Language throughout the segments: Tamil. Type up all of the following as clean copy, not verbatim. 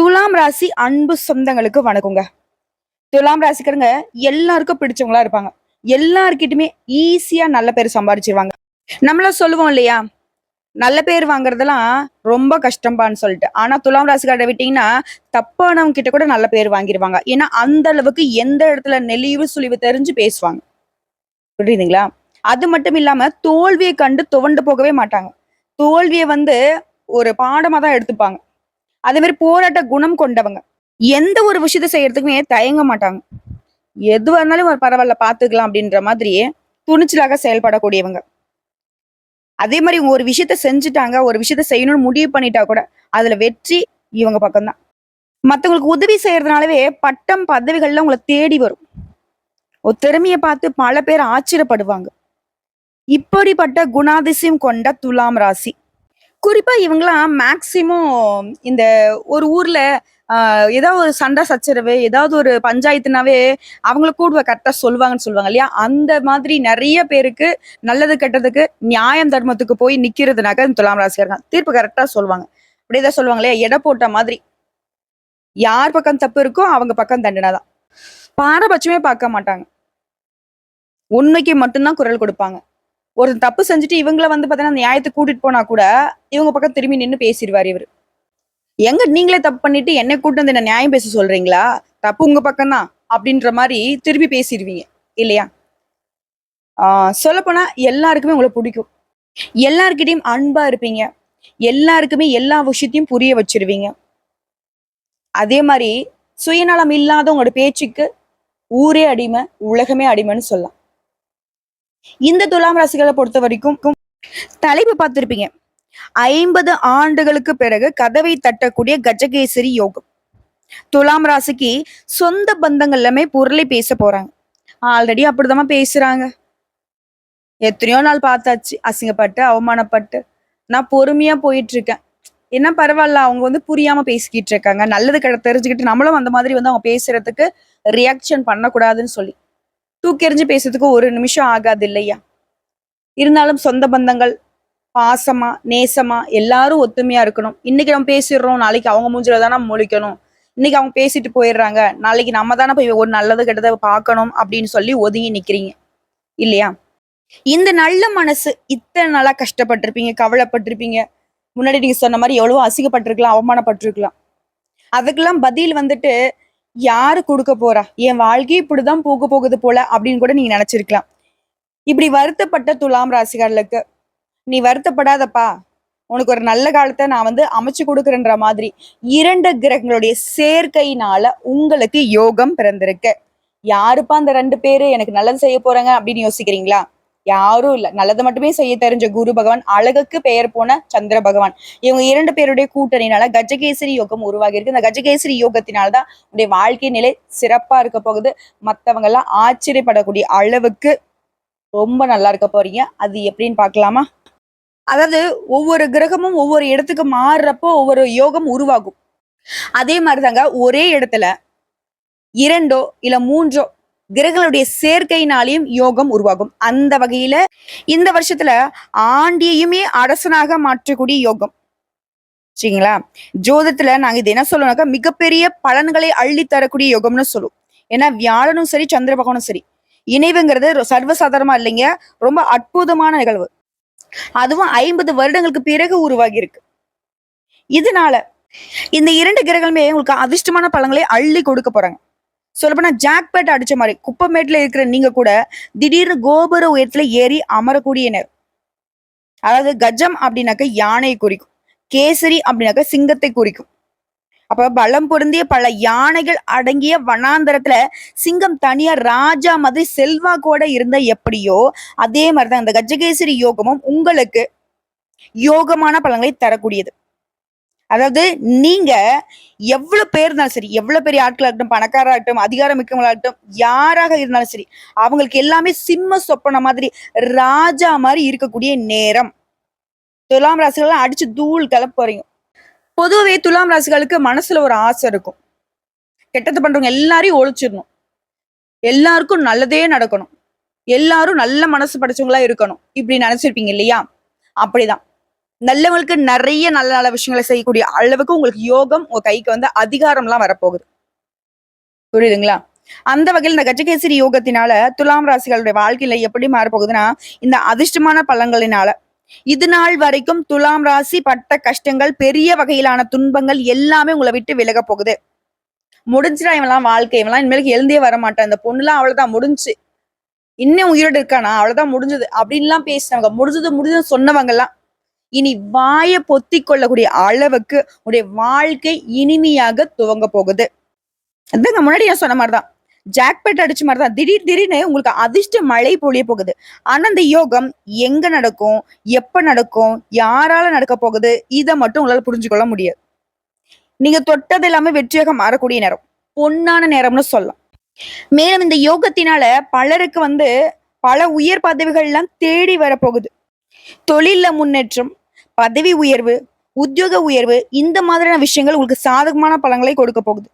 துலாம் ராசி அன்பு சொந்தங்களுக்கு வணக்கங்க. துலாம் ராசிக்காரங்க எல்லாருக்கும் பிடிச்சவங்களா இருப்பாங்க. எல்லார்கிட்டயுமே ஈஸியா நல்ல பேர் சம்பாதிச்சிருவாங்க. நம்மள சொல்லுவோம் இல்லையா? நல்ல பேர் வாங்குறதெல்லாம் ரொம்ப கஷ்டம்பான்னு சொல்லிட்டு. ஆனா துலாம் ராசிக்காரரை விட்டீங்கன்னா, தப்பானவங்க கிட்ட கூட நல்ல பேர் வாங்கிருவாங்க. ஏன்னா அந்த அளவுக்கு எந்த இடத்துல நெளிவு சுழிவு தெரிஞ்சு பேசுவாங்க. புரியுதுங்களா? அது மட்டும் இல்லாம தோல்வியை கண்டு துவண்டு போகவே மாட்டாங்க. தோல்விய ஒரு பாடமா தான் எடுத்துப்பாங்க. அதே மாதிரி போராட்ட குணம் கொண்டவங்க. எந்த ஒரு விஷயத்த செய்யறதுக்குமே தயங்க மாட்டாங்க. எதுவா இருந்தாலும் ஒரு பரவால்ல பாத்துக்கலாம் அப்படின்ற மாதிரி துணிச்சலாக செயல்படக்கூடியவங்க. அதே மாதிரி இவங்க ஒரு விஷயத்த செஞ்சுட்டாங்க, ஒரு விஷயத்த செய்யணும்னு முடிவு பண்ணிட்டா கூட அதுல வெற்றி இவங்க பக்கம்தான். மத்தவங்களுக்கு உதவி செய்யறதுனாலவே பட்டம் பதவிகள்ல உங்களை தேடி வரும். ஒரு திறமைய பார்த்து பல பேர் ஆச்சரியப்படுவாங்க. இப்படிப்பட்ட குணாதிசயம் கொண்ட துலாம் ராசி. குறிப்பா இவங்கலாம் மேக்சிமம் இந்த ஒரு ஊர்ல ஏதாவது ஒரு சண்டை சச்சரவு, ஏதாவது ஒரு பஞ்சாயத்துனாவே அவங்கள கூட கரெக்ட்டா சொல்லுவாங்கன்னு சொல்லுவாங்க இல்லையா? அந்த மாதிரி நெறைய பேருக்கு நல்லது கெட்டதுக்கு நியாயம் தர்மத்துக்கு போய் நிக்கிறதுனாக்க இந்த துலாம் ராசிக்காரங்க தீர்ப்பு கரெக்ட்டா சொல்லுவாங்க. அப்படியேதான் சொல்லுவாங்க இல்லையா? எடை போட்ட மாதிரி. யார் பக்கம் தப்பு இருக்கோ அவங்க பக்கம் தண்டனை தான். பாரபட்சமே பார்க்க மாட்டாங்க. உண்மைக்கு மட்டும் தான் குரல் கொடுப்பாங்க. ஒரு தப்பு செஞ்சுட்டு இவங்கள பார்த்தீங்கன்னா, நியாயத்துக்கு கூட்டிட்டு போனா கூட, இவங்க பக்கம் திரும்பி நின்னு பேசிருவாரு இவரு. எங்க நீங்களே தப்பு பண்ணிட்டு என்னை கூட்டு வந்து என்ன நியாயம் பேச சொல்றீங்களா? தப்பு உங்க பக்கம் தான். அப்படின்ற மாரி திருப்பி பேசிருவீங்க. இல்லையா? சொல்லப்போனா எல்லாருக்குமே உங்கள புடிக்கும். எல்லார்கிட்டயும் அன்பா இருப்பீங்க. எல்லாருக்குமே எல்லா விஷயத்தையும் புரிய வச்சிருவீங்க. அதே மாரி சுயநலம் இல்லாத உங்களோட பேச்சுக்கு ஊரே அடிமை, உலகமே அடிமைன்னு சொல்லலாம். இந்த துலாம் ராசிகளை பொறுத்த வரைக்கும் தலைப்பு பார்த்திருப்பீங்க. 50 ஆண்டுகளுக்கு பிறகு கதவை தட்டக்கூடிய கஜகேசரி யோகம். துலாம் ராசிக்கு சொந்த பந்தங்கள் எல்லாமே பொருளை பேச போறாங்க. ஆல்ரெடி அப்படிதான் பேசுறாங்க. எத்தனையோ நாள் பார்த்தாச்சு. அசிங்கப்பட்டு, அவமானப்பட்டு. நான் பொறுமையா போயிட்டு இருக்கேன். என்ன பரவாயில்ல. அவங்க புரியாம பேசிக்கிட்டு இருக்காங்க. நல்லது கெட்ட தெரிஞ்சுக்கிட்டு நம்மளும் அந்த மாதிரி அவங்க பேசுறதுக்கு ரியாக்ஷன் பண்ணக்கூடாதுன்னு சொல்லி. தூக்கி எறிஞ்சு பேசுறதுக்கு ஒரு நிமிஷம் ஆகாது இல்லையா? இருந்தாலும் சொந்த பந்தங்கள் பாசமா, நேசமா எல்லாரும் ஒத்துமையா இருக்கணும். இன்னைக்கு நம்ம பேசிடுறோம், நாளைக்கு அவங்க மூஞ்சில தானே முழிக்கணும். இன்னைக்கு அவங்க பேசிட்டு போயிடுறாங்க, நாளைக்கு நம்ம தானே போய் ஒரு நல்லது கெட்டதை பார்க்கணும் அப்படின்னு சொல்லி ஒதுங்கி நிக்கிறீங்க இல்லையா? இந்த நல்ல மனசு இத்தனை நாளா கஷ்டப்பட்டிருப்பீங்க, கவலைப்பட்டிருப்பீங்க. முன்னாடி நீங்க சொன்ன மாதிரி எவ்வளவோ அசிங்கப்பட்டிருக்கலாம், அவமானப்பட்டிருக்கலாம். அதுக்கெல்லாம் பதில் யாரு கொடுக்க போறா? என் வாழ்க்கை இப்படிதான் போக போகுது போல அப்படின்னு கூட நீங்க நினைச்சிருக்கலாம். இப்படி வருத்தப்பட்ட துலாம் ராசிகாரர்களுக்கு நீ வருத்தப்படாதப்பா, உனக்கு ஒரு நல்ல காலத்தை நான் அமைச்சு கொடுக்குறேன்ற மாதிரி 2 கிரகங்களுடைய சேர்க்கையினால உங்களுக்கு யோகம் பிறந்திருக்கு. யாருப்பா அந்த 2 பேரு எனக்கு நல்லது செய்ய போறாங்க அப்படின்னு யோசிக்கிறீங்களா? யாரும் இல்ல. நல்லது மட்டுமே செய்ய தெரிஞ்ச குரு பகவான், அழகுக்கு பெயர் போன சந்திர பகவான். இவங்க 2 பேருடைய கூட்டணினால கஜகேசரி யோகம் உருவாகி இருக்கு. இந்த கஜகேசரி யோகத்தினால்தான் உடைய வாழ்க்கை நிலை சிறப்பா இருக்க போகுது. மத்தவங்க எல்லாம் ஆச்சரியப்படக்கூடிய அளவுக்கு ரொம்ப நல்லா இருக்க போறீங்க. அது எப்படின்னு பார்க்கலாமா? அதாவது ஒவ்வொரு கிரகமும் ஒவ்வொரு இடத்துக்கு மாறுறப்போ ஒவ்வொரு யோகம் உருவாகும். அதே மாதிரிதாங்க ஒரே இடத்துல 2 இல்ல 3 கிரகங்களுடைய சேர்க்கையினாலையும் யோகம் உருவாகும். அந்த வகையில இந்த வருஷத்துல ஆண்டியையுமே அரசனாக மாற்றக்கூடிய யோகம். சரிங்களா? ஜோதிடத்துல நாங்க இது என்ன சொல்லுவோம்னாக்கா மிகப்பெரிய பலன்களை அள்ளி தரக்கூடிய யோகம்னு சொல்லுவோம். ஏன்னா வியாழனும் சரி, சந்திர பகவானும் சரி, இணைவுங்கிறது சர்வசாதாரணமா இல்லைங்க. ரொம்ப அற்புதமான நிகழ்வு. அதுவும் 50 வருடங்களுக்கு பிறகு உருவாகி இருக்கு. இதனால இந்த 2 கிரகங்களுமே உங்களுக்கு அதிர்ஷ்டமான பலன்களை அள்ளி கொடுக்க போறாங்க. சொல்லப்போனா ஜாக்பேட் அடிச்ச மாதிரி குப்பமேட்ல இருக்கிற நீங்க கூட திடீர்னு கோபுர உயரத்துல ஏறி அமரக்கூடிய நேரம். அதாவது கஜம் அப்படின்னாக்க யானையை குறிக்கும், கேசரி அப்படின்னாக்க சிங்கத்தை குறிக்கும். அப்ப பலம் பொருந்திய பல யானைகள் அடங்கிய வனாந்தரத்துல சிங்கம் தனியா ராஜா மாதிரி செல்வாக்கோட இருந்த எப்படியோ அதே மாதிரிதான் இந்த கஜகேசரி யோகமும் உங்களுக்கு யோகமான பலன்களை தரக்கூடியது. அதாவது நீங்க எவ்வளவு பேர் இருந்தாலும் சரி, எவ்வளவு பெரிய ஆட்களா இருக்கட்டும், பணக்காராகட்டும், அதிகாரம் மிக்கவங்களாகட்டும், யாராக இருந்தாலும் சரி, அவங்களுக்கு எல்லாமே சிம்ம சொப்பன மாதிரி ராஜா மாதிரி இருக்கக்கூடிய நேரம். துலாம் ராசிகள் அடிச்சு தூள் கிளப்ப போறீங்க. பொதுவே துலாம் ராசிகளுக்கு மனசுல ஒரு ஆசை இருக்கும். கெட்டது பண்றவங்க எல்லாரையும் ஒழிச்சிடணும், எல்லாருக்கும் நல்லதே நடக்கணும், எல்லாரும் நல்ல மனசு படைச்சவங்களா இருக்கணும், இப்படி நினைச்சிருப்பீங்க இல்லையா? அப்படிதான் நல்லவங்களுக்கு நிறைய நல்ல நல்ல விஷயங்களை செய்யக்கூடிய அளவுக்கு உங்களுக்கு யோகம் உங்க கைக்கு வந்து அதிகாரம்லாம் வரப்போகுது. புரியுதுங்களா? அந்த வகையில் இந்த கஜகேசரி யோகத்தினால துலாம் ராசிகளுடைய வாழ்க்கையில எப்படி மாறப்போகுதுன்னா, இந்த அதிர்ஷ்டமான பலன்களினால இது நாள் வரைக்கும் துலாம் ராசி பட்ட கஷ்டங்கள், பெரிய வகையிலான துன்பங்கள் எல்லாமே உங்கள விட்டு விலகப் போகுது. முடிஞ்சுடா இவன்லாம் வாழ்க்கை, இவன்லாம் இனிமேலுக்கு எழுந்தே வரமாட்டான். இந்த பொண்ணுலாம் அவ்வளவுதான் முடிஞ்சுச்சு. இன்னும் உயிரோடு இருக்கானா? அவ்வளவுதான் முடிஞ்சது. அப்படின்லாம் பேசினவங்க, முடிஞ்சதுன்னு சொன்னவங்கலாம், இனி வாய பொத்திக் கொள்ளக்கூடிய அளவுக்கு உடைய வாழ்க்கை இனிமையாக துவங்க போகுது. அதாங்க முன்னாடி நான் சொன்ன மாதிரிதான். ஜாக்பெட் அடிச்ச மாதிரிதான். திடீர்னு உங்களுக்கு அதிர்ஷ்ட மழை பொழிய போகுது. ஆனா அந்த யோகம் எங்க நடக்கும், எப்ப நடக்கும், யாரால நடக்க போகுது, இதை மட்டும் உங்களால புரிஞ்சுக்கொள்ள முடியாது. நீங்க தொட்டது எல்லாமே வெற்றியாக மாறக்கூடிய நேரம், பொன்னான நேரம்னு சொல்லலாம். மேலும் இந்த யோகத்தினால பலருக்கு வந்து பல உயர் பதவிகள் எல்லாம் தேடி வரப்போகுது. தொழில்ல முன்னேற்றம், பதவி உயர்வு, உத்தியோக உயர்வு, இந்த மாதிரியான விஷயங்கள் உங்களுக்கு சாதகமான பலன்களை கொடுக்க போகுது.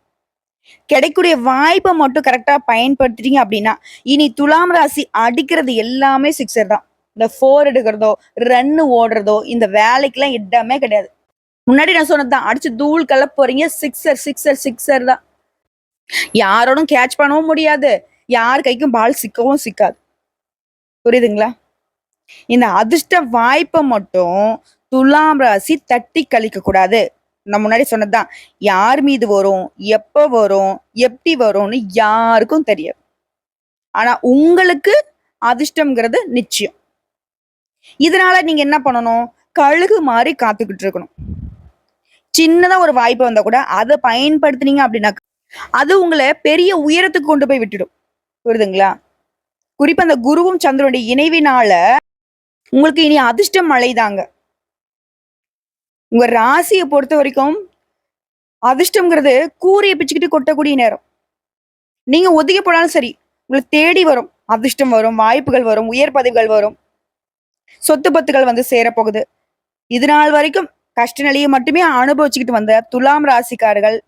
கிடைக்கூடிய வாய்ப்பை மட்டும் கரெக்டா பயன்படுத்திட்டீங்க அப்படின்னா, இனி துலாம் ராசி அடிக்கிறது எல்லாமே சிக்ஸர் தான். இந்த 4 எடுக்கிறதோ, ரன்னு ஓடுறதோ, இந்த வேலைக்கெல்லாம் இடமே கிடையாது. முன்னாடி நான் சொன்னதுதான், அடிச்சு தூள் கலப்ப போறீங்க. சிக்ஸர் சிக்ஸர் சிக்ஸர் தான். யாரோடும் கேட்ச் பண்ணவும் முடியாது, யார் கைக்கும் பால் சிக்கவும் சிக்காது. புரியுதுங்களா? இந்த அதிர்ஷ்ட வாய்ப்பை மட்டும் துலாம் ராசி தட்டி கழிக்க கூடாது. நான் முன்னாடி சொன்னதுதான், யார் மீது வரும், எப்ப வரும், எப்படி வரும்னு யாருக்கும் தெரியாது. ஆனா உங்களுக்கு அதிர்ஷ்டம்ங்கிறது நிச்சயம். இதனால நீங்க என்ன பண்ணணும்? கழுகு மாதிரி காத்துக்கிட்டு இருக்கணும். சின்னதா ஒரு வாய்ப்பு வந்தா கூட அதை பயன்படுத்தினீங்க அப்படின்னா, அது உங்களை பெரிய உயரத்துக்கு கொண்டு போய் விட்டுடும். புரியுதுங்களா? குறிப்பா அந்த குருவும் சந்திரனுடைய இணைவினால உங்களுக்கு இனி அதிர்ஷ்டம் மழைதாங்க. உங்க ராசியை பொறுத்த வரைக்கும் அதிர்ஷ்டம்ங்கிறது கூரையை பிச்சுக்கிட்டு கொட்டக்கூடிய நேரம். நீங்க ஒதுக்கி போனாலும் சரி, உங்களுக்கு தேடி வரும். அதிர்ஷ்டம் வரும், வாய்ப்புகள் வரும், உயர் பதவிகள் வரும், சொத்து பத்துகள் வந்து சேரப்போகுது. இது நாள் வரைக்கும் கஷ்ட நிலையை மட்டுமே அனுபவிச்சுக்கிட்டு வந்த துலாம் ராசிக்காரர்கள்,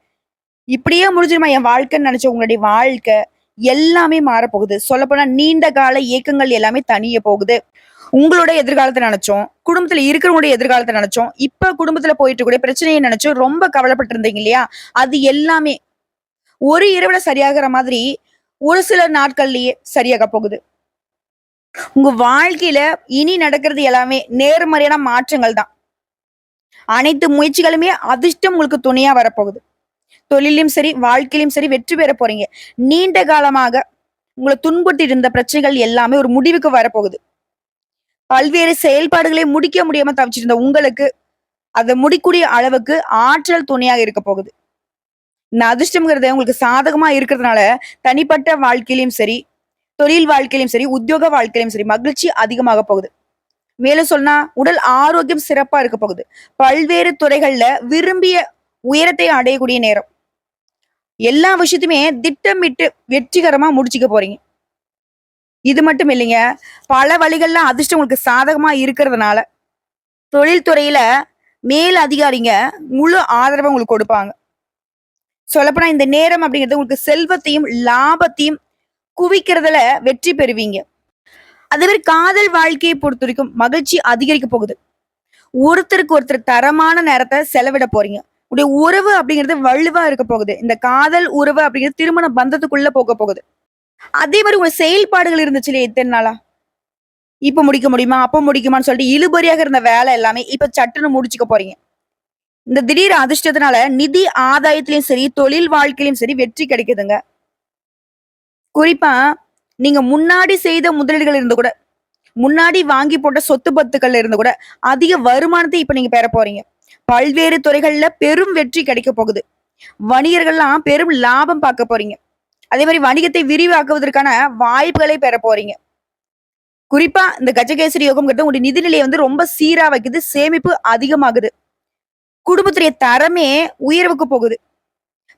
இப்படியே முடிஞ்சிருமா என் வாழ்க்கைன்னு நினைச்ச உங்களுடைய வாழ்க்கை எல்லாமே மாறப்போகுது. சொல்லப்போனா நீண்ட கால இயக்கங்கள் எல்லாமே தனிய போகுது. உங்களோட எதிர்காலத்தை நினைச்சோம், குடும்பத்துல இருக்கிறவங்களுடைய எதிர்காலத்தை நினைச்சோம், இப்ப குடும்பத்துல போயிட்டு கூட பிரச்சனையை நினைச்சோம், ரொம்ப கவலைப்பட்டு இருந்தீங்க இல்லையா? அது எல்லாமே ஒரு இரவுல சரியாகிற மாதிரி ஒரு சில நாட்கள்லயே சரியாக போகுது. உங்க வாழ்க்கையில இனி நடக்கிறது எல்லாமே நேர்மறையான மாற்றங்கள் தான். அனைத்து முயற்சிகளுமே அதிர்ஷ்டம் உங்களுக்கு துணையா வரப்போகுது. தொழிலையும் சரி, வாழ்க்கையிலும் சரி வெற்றி பெற போறீங்க. நீண்ட காலமாக உங்களை துன்புறுத்தி இருந்த பிரச்சனைகள் எல்லாமே ஒரு முடிவுக்கு வரப்போகுது. பல்வேறு செயல்பாடுகளை முடிக்க முடியாம தவிச்சிருந்த உங்களுக்கு அதை முடிக்கூடிய அளவுக்கு ஆற்றல் துணையாக இருக்க போகுது. இந்த அதிர்ஷ்டம்ங்கிறது உங்களுக்கு சாதகமா இருக்கிறதுனால தனிப்பட்ட வாழ்க்கையிலும் சரி, தொழில் வாழ்க்கையிலும் சரி, உத்தியோக வாழ்க்கையிலும் சரி மகிழ்ச்சி அதிகமாக போகுது. மேலும் சொன்னா உடல் ஆரோக்கியம் சிறப்பா இருக்க போகுது. பல்வேறு துறைகள்ல விரும்பிய உயரத்தை அடையக்கூடிய நேரம். எல்லா விஷயத்தையுமே திட்டமிட்டு வெற்றிகரமா முடிச்சுக்க போறீங்க. இது மட்டும் இல்லைங்க, பல வழிகள்ல அதிர்ஷ்டம் உங்களுக்கு சாதகமா இருக்கிறதுனால தொழில்துறையில மேல் அதிகாரிங்க முழு ஆதரவை உங்களுக்கு கொடுப்பாங்க. சொல்லப்போனா இந்த நேரம் அப்படிங்கிறது உங்களுக்கு செல்வத்தையும் லாபத்தையும் குவிக்கிறதுல வெற்றி பெறுவீங்க. அதே மாதிரி காதல் வாழ்க்கையை பொறுத்த வரைக்கும் மகிழ்ச்சி அதிகரிக்க போகுது. ஒருத்தருக்கு ஒருத்தர் தரமான நேரத்தை செலவிட போறீங்க. உடைய உறவு அப்படிங்கிறது வலுவா இருக்க போகுது. இந்த காதல் உறவு அப்படிங்கிறது திருமண பந்தத்துக்குள்ள போக போகுது. அதே மாதிரி உங்க செயல்பாடுகள் இருந்துச்சு இல்லையா இத்தனை நாளா, இப்ப முடிக்க முடியுமா, அப்ப முடிக்குமான்னு சொல்லிட்டு இழுபறியாக இருந்த வேலை எல்லாமே இப்ப சட்டுன்னு முடிச்சுக்க போறீங்க. இந்த திடீர் அதிர்ஷ்டத்தினால நிதி ஆதாயத்திலையும் சரி, தொழில் வாழ்க்கையிலும் சரி வெற்றி கிடைக்குதுங்க. குறிப்பா நீங்க முன்னாடி செய்த முதலீடுகள் இருந்து கூட, முன்னாடி வாங்கி போட்ட சொத்து பத்துக்கள்ல இருந்து கூட அதிக வருமானத்தை இப்ப நீங்க பெற போறீங்க. பல்வேறு துறைகள்ல பெரும் வெற்றி கிடைக்க போகுது. வணிகர்கள்லாம் பெரும் லாபம் பார்க்க போறீங்க. அதே மாதிரி வணிகத்தை விரிவாக்குவதற்கான வாய்ப்புகளை பெற போறீங்க. குறிப்பா இந்த கஜகேசரி யோகம்ங்கிறது உங்களுடைய நிதிநிலையை வந்து ரொம்ப சீரா வைக்குது. சேமிப்பு அதிகமாகுது. குடும்பத்துடைய தரமே உயர்வுக்கு போகுது.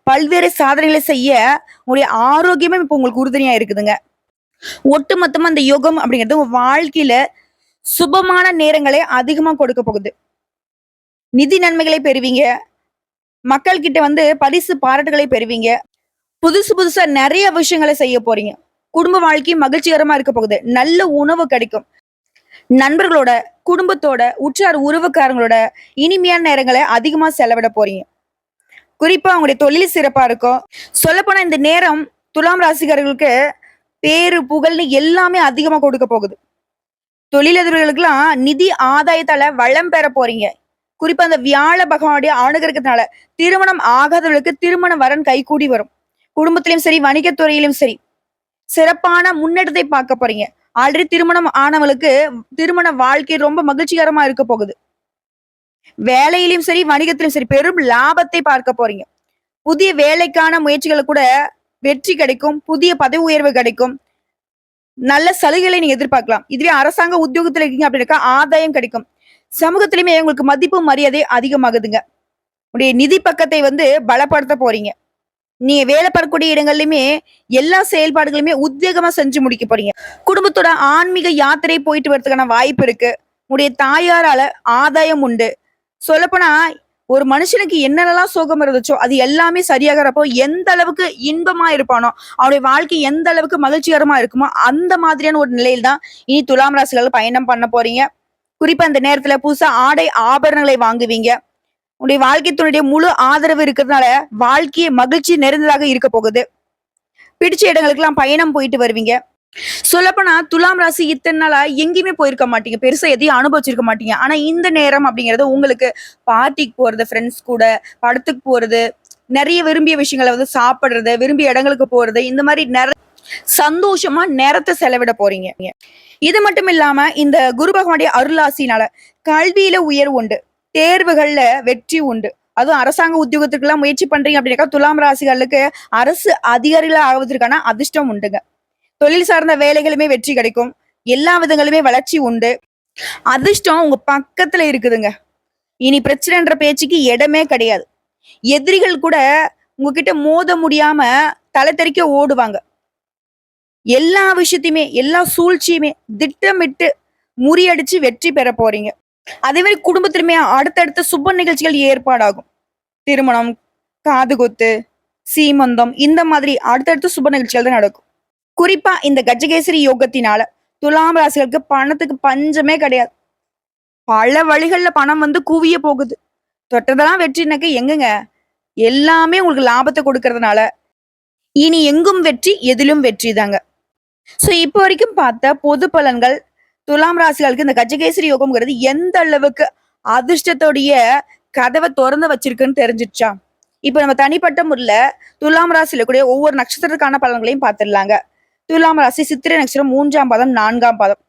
பல்வேறு சாதனைகளை செய்ய உங்களுடைய ஆரோக்கியமே இப்ப உங்களுக்கு உறுதுணையா இருக்குதுங்க. ஒட்டு மொத்தமா இந்த யோகம் அப்படிங்கிறது உங்க வாழ்க்கையில சுபமான நேரங்களை அதிகமா கொடுக்க போகுது. நிதி நன்மைகளை பெறுவீங்க. மக்கள் கிட்ட வந்து பரிசு பாராட்டுகளை பெறுவீங்க. புதுசு புதுசா நிறைய விஷயங்களை செய்ய போறீங்க. குடும்ப வாழ்க்கை மகிழ்ச்சிகரமா இருக்க போகுது. நல்ல உணவு கிடைக்கும். நண்பர்களோட, குடும்பத்தோட, உற்றார் உறவுக்காரங்களோட இனிமையான நேரங்களை அதிகமா செலவிட போறீங்க. குறிப்பா உங்களுடைய தொழில் சிறப்பா இருக்கும். சொல்லப்போனா இந்த நேரம் துலாம் ராசிக்காரர்களுக்கு பேரு, புகழ்னு எல்லாமே அதிகமா கொடுக்க போகுது. தொழிலதிபர்களுக்கெல்லாம் நிதி ஆதாயத்தால வளம் பெற போறீங்க. குறிப்பா அந்த வியாழ பகவானுடைய அனுகிரகத்தினால திருமணம் ஆகாதவர்களுக்கு திருமண வரன் கைகூடி வரும். குடும்பத்திலும் சரி, வணிகத்துறையிலும் சரி, சிறப்பான முன்னேற்றத்தை பார்க்க போறீங்க. ஆல்ரெடி திருமணம் ஆனவங்களுக்கு திருமண வாழ்க்கை ரொம்ப மகிழ்ச்சிகரமா இருக்க போகுது. வேலையிலும் சரி, வணிகத்திலும் சரி பெரும் லாபத்தை பார்க்க போறீங்க. புதிய வேலைக்கான முயற்சிகள் கூட வெற்றி கிடைக்கும். புதிய பதவி உயர்வு கிடைக்கும். நல்ல சலுகைகளை நீங்க எதிர்பார்க்கலாம். இதுவே அரசாங்க உத்தியோகத்துல இருக்கீங்க அப்படின்னாக்கா ஆதாயம் கிடைக்கும். சமூகத்திலுமே உங்களுக்கு மதிப்பு மரியாதை அதிகமாகுதுங்க. உடைய நிதி பக்கத்தை பலப்படுத்த போறீங்க. நீங்க வேலை பார்க்கக்கூடிய இடங்கள்லயுமே எல்லா செயல்பாடுகளுமே உத்வேகமா செஞ்சு முடிக்க போறீங்க. குடும்பத்தோட ஆன்மீக யாத்திரை போயிட்டு வரதுக்கான வாய்ப்பு இருக்கு. உடைய தாயாரால ஆதாயம் உண்டு. சொல்லப்போனா ஒரு மனுஷனுக்கு என்னென்னலாம் சோகம் இருந்துச்சோ அது எல்லாமே சரியாகிறப்போ எந்த அளவுக்கு இன்பமா இருப்பானோ, அவனுடைய வாழ்க்கை எந்த அளவுக்கு மகிழ்ச்சிகரமா இருக்குமோ அந்த மாதிரியான ஒரு நிலையில் தான் இனி துலாம் ராசிகள் பயணம் பண்ண போறீங்க. குறிப்பா இந்த நேரத்துல புதுசா ஆடை ஆபரணங்களை வாங்குவீங்க. உடைய வாழ்க்கை துணையுடைய முழு ஆதரவு இருக்கிறதுனால வாழ்க்கையை மகிழ்ச்சி நிறைந்ததாக இருக்க போகுது. பிடிச்ச இடங்களுக்கு எல்லாம் பயணம் போயிட்டு வருவீங்க. சொல்லப்போனா துலாம் ராசி இத்தனை நாளா எங்கேயுமே போயிருக்க மாட்டீங்க. பெருசா எதையும் அனுபவிச்சிருக்க மாட்டீங்க. ஆனா இந்த நேரம் அப்படிங்கிறது உங்களுக்கு பார்ட்டிக்கு போறது, ஃப்ரெண்ட்ஸ் கூட படத்துக்கு போறது, நிறைய விரும்பிய விஷயங்களை சாப்பிடுறது, விரும்பிய இடங்களுக்கு போறது, இந்த மாதிரி நிறைய சந்தோஷமா நேரத்தை செலவிட போறீங்க. இது மட்டும் இல்லாம இந்த குரு பகவானுடைய அருளாசினால கல்வியில உயர்வு உண்டு. தேர்வுகள்ல வெற்றி உண்டு. அதுவும் அரசாங்க உத்தியோகத்துக்கு எல்லாம் முயற்சி பண்றீங்க அப்படின்னாக்கா துலாம் ராசிகளுக்கு அரசு அதிகாரிகளா ஆவதற்கான அதிர்ஷ்டம் உண்டுங்க. தொழில் சார்ந்த வேலைகளுமே வெற்றி கிடைக்கும். எல்லா விதங்களுமே வளர்ச்சி உண்டு. அதிர்ஷ்டம் உங்க பக்கத்துல இருக்குதுங்க. இனி பிரச்சனைன்ற பேச்சுக்கு இடமே கிடையாது. எதிரிகள் கூட உங்ககிட்ட மோத முடியாம தலை தெறிக்க ஓடுவாங்க. எல்லா விஷயத்தையுமே எல்லா சூழ்ச்சியுமே திட்டமிட்டு முறியடிச்சு வெற்றி பெற போறீங்க. அதே மாதிரி குடும்பத்திலுமே அடுத்தடுத்த சுப நிகழ்ச்சிகள் ஏற்பாடாகும். திருமணம், காதுகுத்து, சீமந்தம், இந்த மாதிரி அடுத்தடுத்த சுப நிகழ்ச்சிகள் தான் நடக்கும். குறிப்பா இந்த கஜகேசரி யோகத்தினால துலாம் ராசிகளுக்கு பணத்துக்கு பஞ்சமே கிடையாது. பல வழிகள்ல பணம் குவிய போகுது. தொட்டதெல்லாம் வெற்றினாக்க எங்கங்க, எல்லாமே உங்களுக்கு லாபத்தை கொடுக்கறதுனால இனி எங்கும் வெற்றி, எதிலும் வெற்றி தாங்க. சோ இப்போ வரைக்கும் பார்த்த பொது பலன்கள் துலாம் ராசிகளுக்கு இந்த கஜகேசரி யோகம்ங்கிறது எந்த அளவுக்கு அதிர்ஷ்டத்தோடைய கதவை திறந்து வச்சிருக்குன்னு தெரிஞ்சிடுச்சா? இப்ப நம்ம தனிப்பட்ட முறையில துலாம் ராசியில கூடிய ஒவ்வொரு நட்சத்திரத்துக்கான பலன்களையும் பார்த்துடலாங்க. துலாம் ராசி சித்திரை நட்சத்திரம் 3ஆம் பாதம், 4ஆம் பாதம்.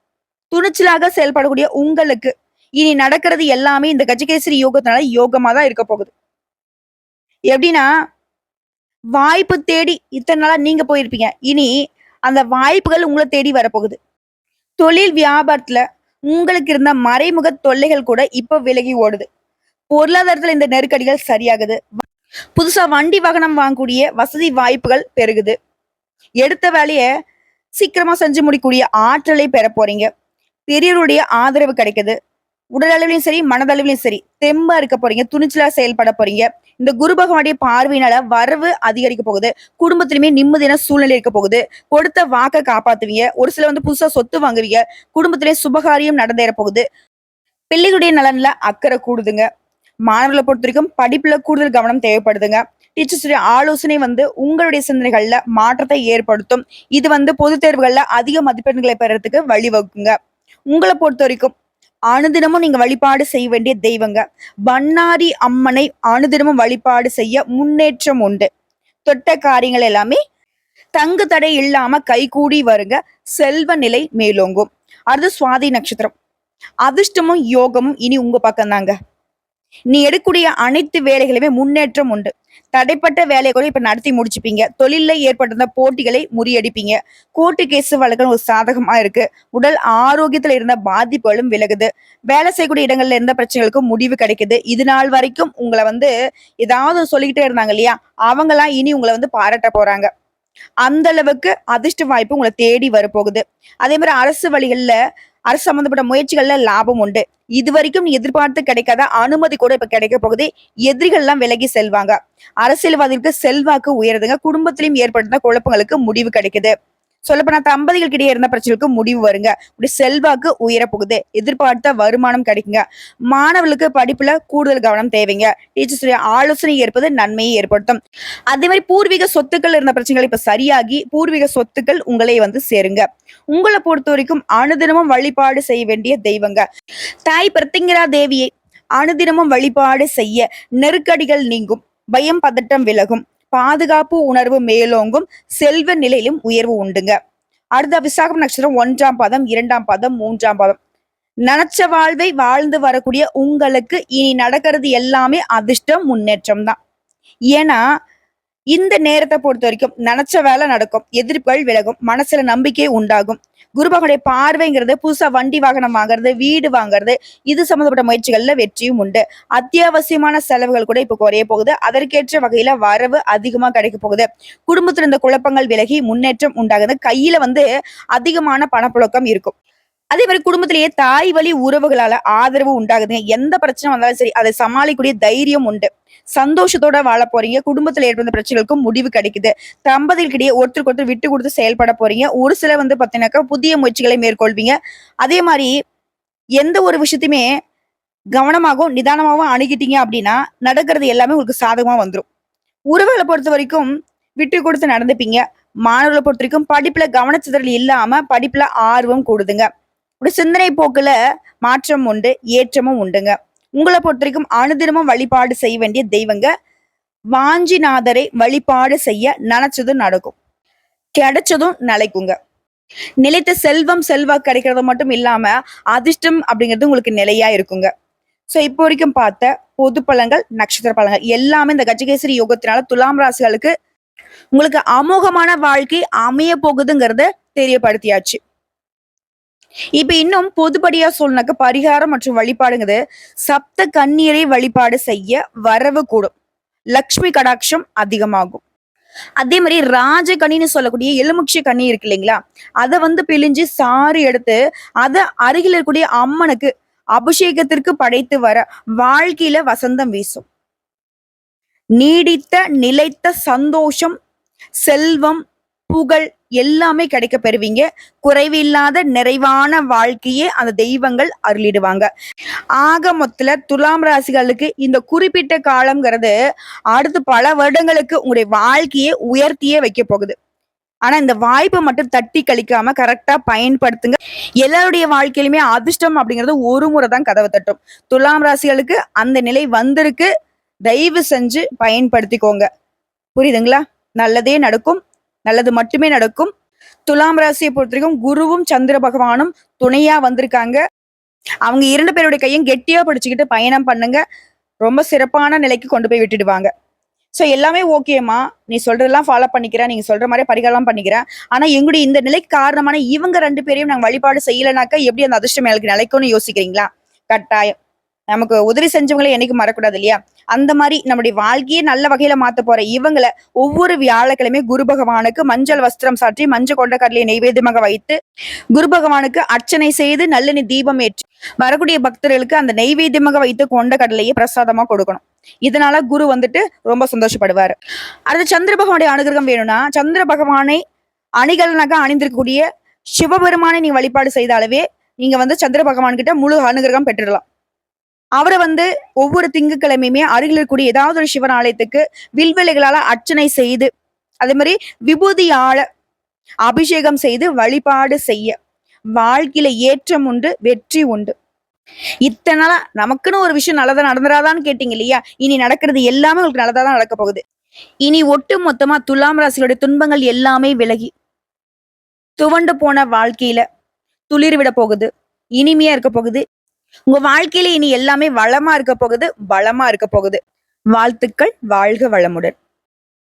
துணிச்சலாக செயல்படக்கூடிய உங்களுக்கு இனி நடக்கிறது எல்லாமே இந்த கஜகேசரி யோகத்தினால யோகமா தான் இருக்க போகுது. எப்படின்னா, வாய்ப்பு தேடி இத்தனை நாளா நீங்க போயிருப்பீங்க. இனி அந்த வாய்ப்புகள் உங்களை தேடி வரப்போகுது. தொழில் வியாபாரத்துல உங்களுக்கு இருந்த மறைமுக தொல்லைகள் கூட இப்ப விலகி ஓடுது. பொருளாதாரத்துல இந்த நெருக்கடிகள் சரியாகுது. புதுசா வண்டி வாகனம் வாங்கக்கூடிய வசதி வாய்ப்புகள் பெருகுது. எடுத்த வேலைய சீக்கிரமா செஞ்சு முடிக்கக்கூடிய ஆற்றலை பெற போறீங்க. பெரியவருடைய ஆதரவு கிடைக்குது. உடல் அளவிலையும் சரி, மனதளவிலையும் சரி தெம்பா இருக்க போறீங்க. துணிச்சலா செயல்பட போறீங்க. இந்த குரு பகவானுடைய பார்வையினால வரவு அதிகரிக்க போகுது. குடும்பத்திலுமே நிம்மதியான சூழ்நிலை இருக்க போகுது. கொடுத்த வாக்க காப்பாத்துவீங்க. ஒரு சிலர் புதுசா சொத்து வாங்குவீங்க. குடும்பத்திலே சுபகாரியம் நடந்தேற போகுது. பிள்ளைகளுடைய நலன்ல அக்கறை கூடுதுங்க. மாணவர்களை பொறுத்த வரைக்கும் படிப்புல கூடுதல் கவனம் தேவைப்படுதுங்க. டீச்சர்ஸுடைய ஆலோசனை உங்களுடைய சிந்தனைகள்ல மாற்றத்தை ஏற்படுத்தும். இது பொது தேர்வுகள்ல அதிக மதிப்பெண்களை பெறறதுக்கு வழிவகுக்குங்க. உங்களை பொறுத்த வரைக்கும் அனுதினமும் நீங்க வழிபாடு செய்ய வேண்டிய தெய்வங்க. பண்ணாரி அம்மனை அனுதினமும் வழிபாடு செய்ய முன்னேற்றம் உண்டு. தொட்ட காரியங்கள் எல்லாமே தங்கு தடை இல்லாம கைகூடி வருங்க. செல்வ நிலை மேலோங்கும். அடுத்து சுவாதி நட்சத்திரம். அதிர்ஷ்டமும் யோகமும் இனி உங்க பக்கம் தாங்க. நீ எடுக்கக்கூடிய அனைத்து வேலைகளுமே முன்னேற்றம் உண்டு. தடைப்பட்ட வேலையை கூட இப்ப நடத்தி முடிச்சுப்பீங்க. தொழில ஏற்பட்டிருந்த போட்டிகளை முறியடிப்பீங்க. கோர்ட்டு கேஸ் வழக்குகள் ஒரு சாதகமா இருக்கு. உடல் ஆரோக்கியத்துல இருந்த பாதிப்புகளும் விலகுது. வேலை செய்யக்கூடிய இடங்கள்ல இருந்த பிரச்சனைகளுக்கும் முடிவு கிடைக்குது. இது நாள் வரைக்கும் உங்களை ஏதாவது சொல்லிக்கிட்டே இருந்தாங்க இல்லையா, அவங்கெல்லாம் இனி உங்களை பாராட்ட போறாங்க. அந்த அளவுக்கு அதிர்ஷ்ட வாய்ப்பு உங்களை தேடி வரப்போகுது. அதே மாதிரி அரசு வழிகள்ல அரசு சம்பந்தப்பட்ட முயற்சிகள்ல லாபம் உண்டு. இது வரைக்கும் எதிர்பார்த்து கிடைக்காத அனுமதி கூட இப்ப கிடைக்க போகுது. எதிரிகள் எல்லாம் விலகி செல்வாங்க. அரசியல்வாதிகளுக்கு செல்வாக்கு உயருதுங்க. குடும்பத்திலையும் ஏற்படுத்த குழப்பங்களுக்கு முடிவு கிடைக்குது. சொல்லப்போனா தம்பதிகளுக்கிடையே இருந்த பிரச்சனைக்கு முடிவு வருங்க. இப்படி செல்வாக்கு உயர போகுது. எதிர்பார்த்த வருமானம் கிடைக்குங்க. மாணவர்களுக்கு படிப்புல கூடுதல் கவனம் தேவைங்க. டீச்சர்ஸ் ஆலோசனை ஏற்பது நன்மையை ஏற்படுத்தும். அதே மாதிரி பூர்வீக சொத்துக்கள் இருந்த பிரச்சனைகள் இப்ப சரியாகி பூர்வீக சொத்துக்கள் உங்களை வந்து சேருங்க. உங்களை பொறுத்த வரைக்கும் அனுதினமும் வழிபாடு செய்ய வேண்டிய தெய்வங்க தாய் பிரத்திங்கரா தேவியை அனுதினமும் வழிபாடு செய்ய நெருக்கடிகள் நீங்கும், பயம் பதட்டம் விலகும், பாதுகாப்பு உணர்வு மேலோங்கும், செல்வ நிலையிலும் உயர்வு உண்டுங்க. அடுத்த விசாகம் நட்சத்திரம் 1ஆம் பாதம், 2ஆம் பாதம், 3ஆம் பாதம். நினைச்ச வாழ்வை வாழ்ந்து வரக்கூடிய உங்களுக்கு இனி நடக்கிறது எல்லாமே அதிர்ஷ்டம் முன்னேற்றம் தான். ஏன்னா இந்த நேரத்தை பொறுத்த வரைக்கும் நினைச்ச வேலை நடக்கும், எதிர்ப்புகள் விலகும், மனசுல நம்பிக்கை உண்டாகும். குருபகனுடைய பார்வைங்கிறது புதுசா வண்டி வாகனம் வாங்குறது, வீடு வாங்குறது, இது சம்பந்தப்பட்ட முயற்சிகள்ல வெற்றியும் உண்டு. அத்தியாவசியமான செலவுகள் கூட இப்ப குறைய போகுது. அதற்கேற்ற வகையில வரவு அதிகமா கிடைக்க போகுது. குடும்பத்துல இருந்த குழப்பங்கள் விலகி முன்னேற்றம் உண்டாகுது. கையில வந்து அதிகமான பணப்புழக்கம் இருக்கும். அதே மாதிரி குடும்பத்திலேயே தாய் வழி உறவுகளால ஆதரவு உண்டாகுதுங்க. எந்த பிரச்சனை வந்தாலும் சரி அதை சமாளிக்கக்கூடிய தைரியம் உண்டு. சந்தோஷத்தோட வாழ போறீங்க. குடும்பத்துல ஏற்பட்ட பிரச்சனைகளுக்கும் முடிவு கிடைக்குது. தம்பதிகளுக்கிடையே ஒருத்தருக்கு ஒருத்தர் விட்டு கொடுத்து செயல்பட போறீங்க. ஒரு சிலர் வந்து பாத்தீங்கன்னாக்கா புதிய முயற்சிகளை மேற்கொள்வீங்க. அதே மாதிரி எந்த ஒரு விஷயத்தையுமே கவனமாகவும் நிதானமாகவும் அணுகிட்டீங்க அப்படின்னா நடக்கிறது எல்லாமே உங்களுக்கு சாதகமா வந்துடும். உறவுகளை பொறுத்த வரைக்கும் விட்டு கொடுத்து நடந்துப்பீங்க. மாணவர்களை பொறுத்த வரைக்கும் படிப்புல கவனச்சிதறல் இல்லாம படிப்புல ஆர்வம் கூடுதுங்க. ஒரு சிந்தனை போக்குல மாற்றம் உண்டு, ஏற்றமும் உண்டுங்க. உங்களை பொறுத்த வரைக்கும் அனுதினமும் வழிபாடு செய்ய வேண்டிய தெய்வங்க வாஞ்சிநாதரை வழிபாடு செய்ய நினைச்சதும் நடக்கும், கிடைச்சதும் நிலைக்குங்க. நிலைத்த செல்வம் செல்வாக்கு கிடைக்கிறது மட்டும் இல்லாம அதிர்ஷ்டம் அப்படிங்கிறது உங்களுக்கு நிலையா இருக்குங்க. சோ இப்போ வரைக்கும் பார்த்த பொது பலன்கள், நட்சத்திர பலன்கள் எல்லாமே இந்த கஜகேசரி யோகத்தினால துலாம் ராசிகளுக்கு உங்களுக்கு அமோகமான வாழ்க்கை அமைய போகுதுங்கிறத தெரியப்படுத்தியாச்சு. இப்ப இன்னும் பொதுப்படியா சொல்லனாக்க பரிகாரம் மற்றும் வழிபாடுங்கிறது சப்த கண்ணீரை வழிபாடு செய்ய வரவு கூடும், லக்ஷ்மி கடாட்சம் அதிகமாகும். அதே மாதிரி ராஜகனின்னு சொல்லக்கூடிய எலுமிச்சை கனி இருக்கு இல்லைங்களா, அதை வந்து பிழிஞ்சு சாறு எடுத்து அதை அருகில் இருக்கக்கூடிய அம்மனுக்கு அபிஷேகத்திற்கு படைத்து வர வாழ்க்கையில வசந்தம் வீசும். நீடித்த நிலைத்த சந்தோஷம், செல்வம், புகழ் எல்லாமே கிடைக்க பெறுவீங்க. குறைவில்லாத நிறைவான வாழ்க்கையே அந்த தெய்வங்கள் அருளிடுவாங்க. ஆக மொத்தத்துல துலாம் ராசிகளுக்கு இந்த குறிப்பிட்ட காலம்ங்கிறது அடுத்து பல வருடங்களுக்கு உங்களுடைய வாழ்க்கையை உயர்த்தியே வைக்க போகுது. ஆனா இந்த வாய்ப்பை மட்டும் தட்டி கழிக்காம கரெக்டா பயன்படுத்துங்க. எல்லாருடைய வாழ்க்கையிலுமே அதிர்ஷ்டம் அப்படிங்கிறது ஒரு முறை தான் கதவை தட்டும். துலாம் ராசிகளுக்கு அந்த நிலை வந்திருக்கு. தயவு செஞ்சு பயன்படுத்திக்கோங்க. புரியுதுங்களா? நல்லதே நடக்கும், நல்லது மட்டுமே நடக்கும். துலாம் ராசியை பொறுத்த வரைக்கும் குருவும் சந்திர பகவானும் துணையா வந்திருக்காங்க. அவங்க 2 பேருடைய கையும் கெட்டியா பிடிச்சுக்கிட்டு பயணம் பண்ணுங்க. ரொம்ப சிறப்பான நிலைக்கு கொண்டு போய் விட்டுடுவாங்க. சோ எல்லாமே ஓகேமா, நீ சொல்றதெல்லாம் ஃபாலோ பண்ணிக்கிறேன், நீங்க சொல்ற மாதிரி பரிகாரம் பண்ணிக்கிறேன். ஆனா எங்களுடைய இந்த நிலைக்கு காரணமான இவங்க 2 பேரையும் நாங்க வழிபாடு செய்யலைனாக்கா எப்படி அந்த அதிர்ஷ்டம் எனக்கு நிலைக்கும்னு யோசிக்கிறீங்களா? கட்டாயம். நமக்கு உதவி செஞ்சவங்களை என்னைக்கு மறக்கூடாது இல்லையா? அந்த மாதிரி நம்முடைய வாழ்க்கையை நல்ல வகையில மாத்த போற இவங்களை ஒவ்வொரு வியாழக்கிழமை குரு பகவானுக்கு மஞ்சள் வஸ்திரம் சாற்றி மஞ்சள் கொண்ட கடலையை நைவேத்தியமாக வைத்து குரு பகவானுக்கு அர்ச்சனை செய்து நல்லெண்ணெய் தீபம் ஏற்றி வரக்கூடிய பக்தர்களுக்கு அந்த நைவேத்தியமாக வைத்து கொண்ட கடலையை பிரசாதமா கொடுக்கணும். இதனால குரு வந்துட்டு ரொம்ப சந்தோஷப்படுவாரு. அடுத்து சந்திர பகவானுடைய அனுகிரகம் வேணும்னா சந்திர பகவானை அணிகலனாக அணிந்திருக்கக்கூடிய சிவபெருமானை நீங்க வழிபாடு செய்தாலவே நீங்க வந்து சந்திர பகவான் கிட்ட முழு அனுகிரகம் பெற்றுடலாம். அவரை வந்து ஒவ்வொரு திங்கட்கிழமையுமே அருகில் இருக்கக்கூடிய ஏதாவது ஒரு சிவன் ஆலயத்துக்கு வில்வெளிகளால அர்ச்சனை செய்து அதே மாதிரி விபூதியால அபிஷேகம் செய்து வழிபாடு செய்ய வாழ்க்கையில ஏற்றம் உண்டு, வெற்றி உண்டு. இத்தனை நாளா நமக்குன்னு ஒரு விஷயம் நல்லதா நடந்துராதான்னு கேட்டீங்க இல்லையா? இனி நடக்கிறது எல்லாமே உங்களுக்கு நல்லதா தான் நடக்க போகுது. இனி ஒட்டு மொத்தமா துலாம் ராசியோட துன்பங்கள் எல்லாமே விலகி துவண்டு போன வாழ்க்கையில துளிர் விட போகுது, இனிமையா இருக்க போகுது. உங்க வாழ்க்கையில இனி எல்லாமே வளமா இருக்க போகுது, பலமா இருக்க போகுது. வாழ்த்துக்கள். வாழ்க வளமுடன்.